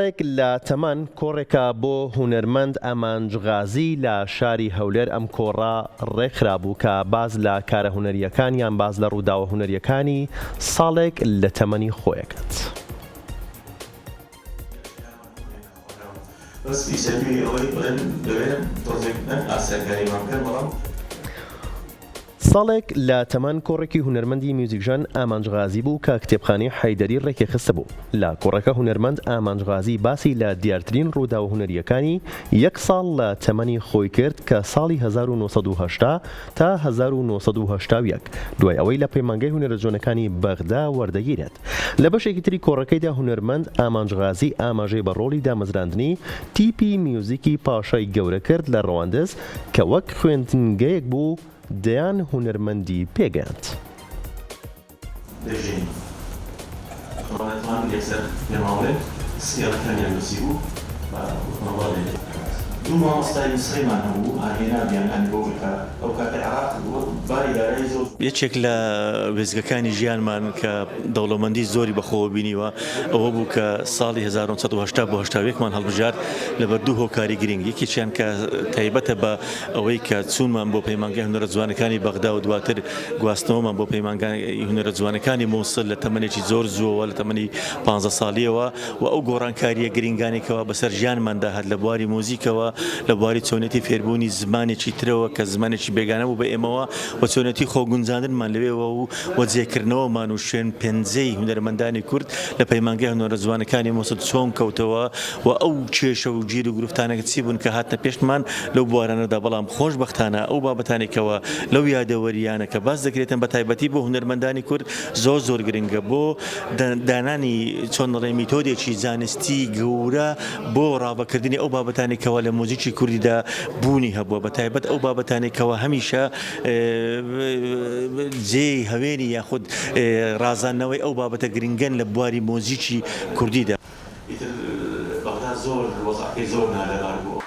ساڵێک لە تەمەن کۆڕێکە بۆ هونەرمەند ئامانجغازی لە شاری هەولێر ئەم کۆڕە ڕێکخرابوو کە باز لە کارە هونەریەکانیان باز لە ڕووداوە هونەریەکانی ساڵێک لە تەمەنی خۆیەکەت. ساڵێک لە تەمان کۆڕێکی هونەرمەندی میوزیکژان ئامانجغازی بوو کە کتێبخانەی حەیدەری ڕێکی خستە بوو. لە کۆڕەکە هونەرمەند ئامانجغازی باسی لە دیارترین ڕووداوە هونەریەکانی یەک ساڵ لە تەمەنی خۆی کرد کە ساڵی 1970 تا 1970 دوای ئەوەی لە پەیمانگەی هونەرە جوانەکانی بەغدا وەردەگیرێت. لە بەشێکی تری کۆڕەکەیدا هونەرمەند ئامانجغازی ئاماژەی بە ڕۆڵی دامەزراندنی تیپی میوزیکی پاشای گەورە کرد لە ڕەواندز کە وەک خوێندنگەیەک بوو دەیان هونەرمەندی پێگەیاند. دەژین ڕۆنەتوان یەکسەر پێماڵێت سیاقەکانیان نووسی بوو دوو مامۆستای نوسخەیمان هەبوو هاهێنابیان ئەنی بۆ بکە ئەو کاتە عێراق باری دارایی زۆر یەکێک لە وێزگەکانی ژیانمان کە دەوڵەمەندی زۆری بەخۆوە بینیوە ئەوە بوو کە ساڵی 1970 بۆ 1970مان هەڵبژار لەبەر دوو هۆکاری گرنگ یەکێکیان کە تایبەتە بە ئەوەی کە چوونمان بۆ پەیمانگەی هونەرە جوانەکانی بەغدا و دواتر گواستنەوەمان بۆ پەیمانگەی هونەرە جوانەکانی مووسڵ لە تەمەنێکی زۆر زووەوە لە تەمەنی 15 ساڵیەوە و ئەو گۆڕانکاریە گرنگانێکەوە بەسەر ژیانماندا هەر لە بواری موزیکەوە لە بواری چۆنێتی فێربوونی زمانێکی ترەوە کە زمانێکی بێگانە بوو بە ئێمەوە و چۆنێتی خۆگونجاندنمان لەوێەوە و وەجێکردنەوەمان و شوێن پێنجەی هونەرمەندانی کورد لە پەیمانگەی هونەرە جوانەکانی مووسڵ چۆن کەوتەوە و ئەو کێشە و گیر و گرفتانەکە چی بوون کە هاتنە پێشمان لەو بوارانەدا. بەڵام خۆشبەختانە ئەو بابەتانێکەوە لەو یادەوەریانە کە باس دەکرێتن بە تایبەتی بۆ هونەرمەندانی کورد زۆر گرنگە بۆ دانانی چۆن دەڵێ میتۆدێکی زانستی گەورە بۆ ڕابەکردنی ئەو بابەتانێکەوە لە موزیکی کوردیدا بوونی هەبووە بە تایبەت ئەو بابەتانێکەوە هەمیشە جێی هەوێنی یاخود ڕازاندنەوەی ئەو بابەتە گرنگەن لە بواری مۆزیکی کوردیدا. بەغدا زۆر وەزعەکەی زۆر نالەبار بوو.